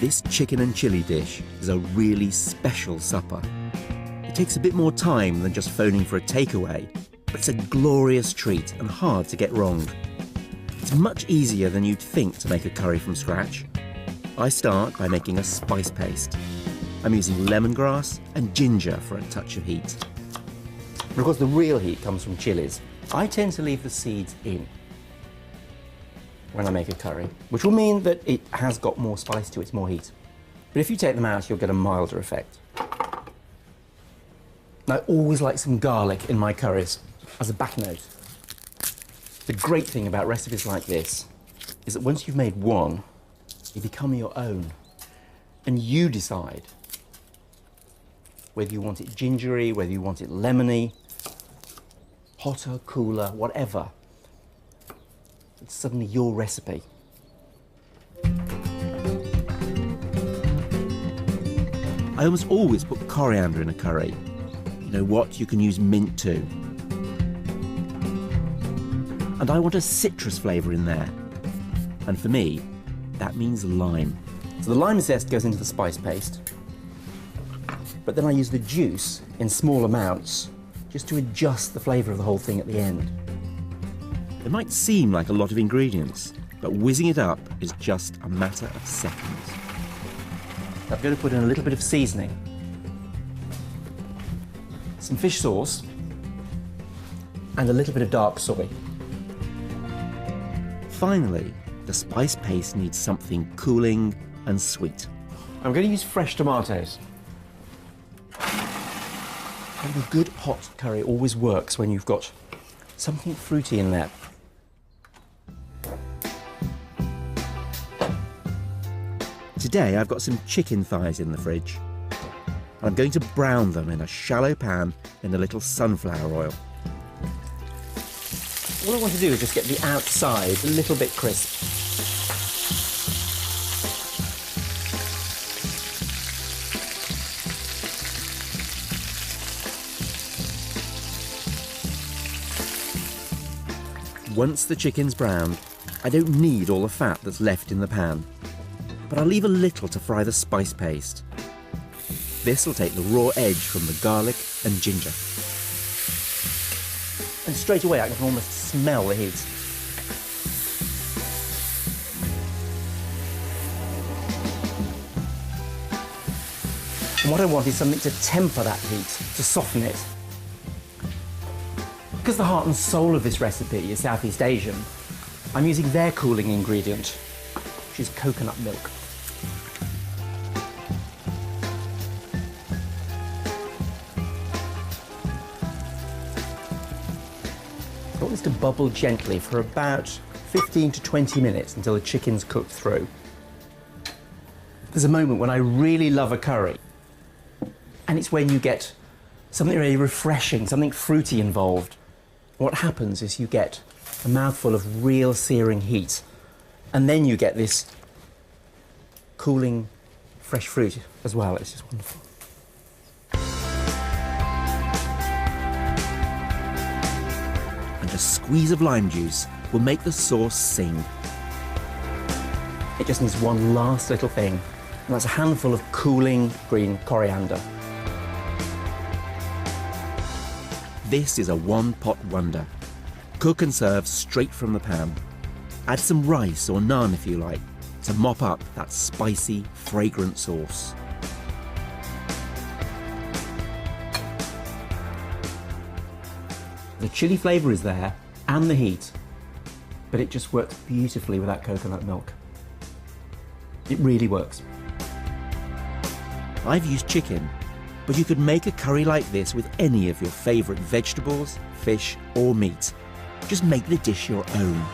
This chicken and chilli dish is a really special supper. It takes a bit more time than just phoning for a takeaway, but it's a glorious treat and hard to get wrong. It's much easier than you'd think to make a curry from scratch. I start by making a spice paste. I'm using lemongrass and ginger for a touch of heat. And of course, the real heat comes from chilies. I tend to leave the seeds in when I make a curry, which will mean that it has got more spice to it, more heat. But if you take them out, you'll get a milder effect. I always like some garlic in my curries as a back note. The great thing about recipes like this is that once you've made one, they become your own. And you decide whether you want it gingery, whether you want it lemony, hotter, cooler, whatever. It's suddenly your recipe. I almost always put coriander in a curry. You know what? You can use mint too. And I want a citrus flavour in there. And for me, that means lime. So the lime zest goes into the spice paste, but then I use the juice in small amounts just to adjust the flavour of the whole thing at the end. It might seem like a lot of ingredients, but whizzing it up is just a matter of seconds. I'm going to put in a little bit of seasoning, some fish sauce, and a little bit of dark soy. Finally, the spice paste needs something cooling and sweet. I'm going to use fresh tomatoes. And a good hot curry always works when you've got something fruity in there. Today I've got some chicken thighs in the fridge. And I'm going to brown them in a shallow pan in a little sunflower oil. All I want to do is just get the outside a little bit crisp. Once the chicken's browned, I don't need all the fat that's left in the pan, but I'll leave a little to fry the spice paste. This will take the raw edge from the garlic and ginger. And straight away I can almost smell the heat. And what I want is something to temper that heat, to soften it. Because the heart and soul of this recipe is Southeast Asian, I'm using their cooling ingredient, which is coconut milk. I want this to bubble gently for about 15 to 20 minutes until the chicken's cooked through. There's a moment when I really love a curry, and it's when you get something really refreshing, something fruity involved. What happens is you get a mouthful of real searing heat, and then you get this cooling, fresh fruit as well. It's just wonderful. And a squeeze of lime juice will make the sauce sing. It just needs one last little thing, and that's a handful of cooling green coriander. This is a one-pot wonder. Cook and serve straight from the pan. Add some rice or naan if you like, to mop up that spicy, fragrant sauce. The chili flavour is there, and the heat, but it just works beautifully with that coconut milk. It really works. I've used chicken, but you could make a curry like this with any of your favourite vegetables, fish or meat. Just make the dish your own.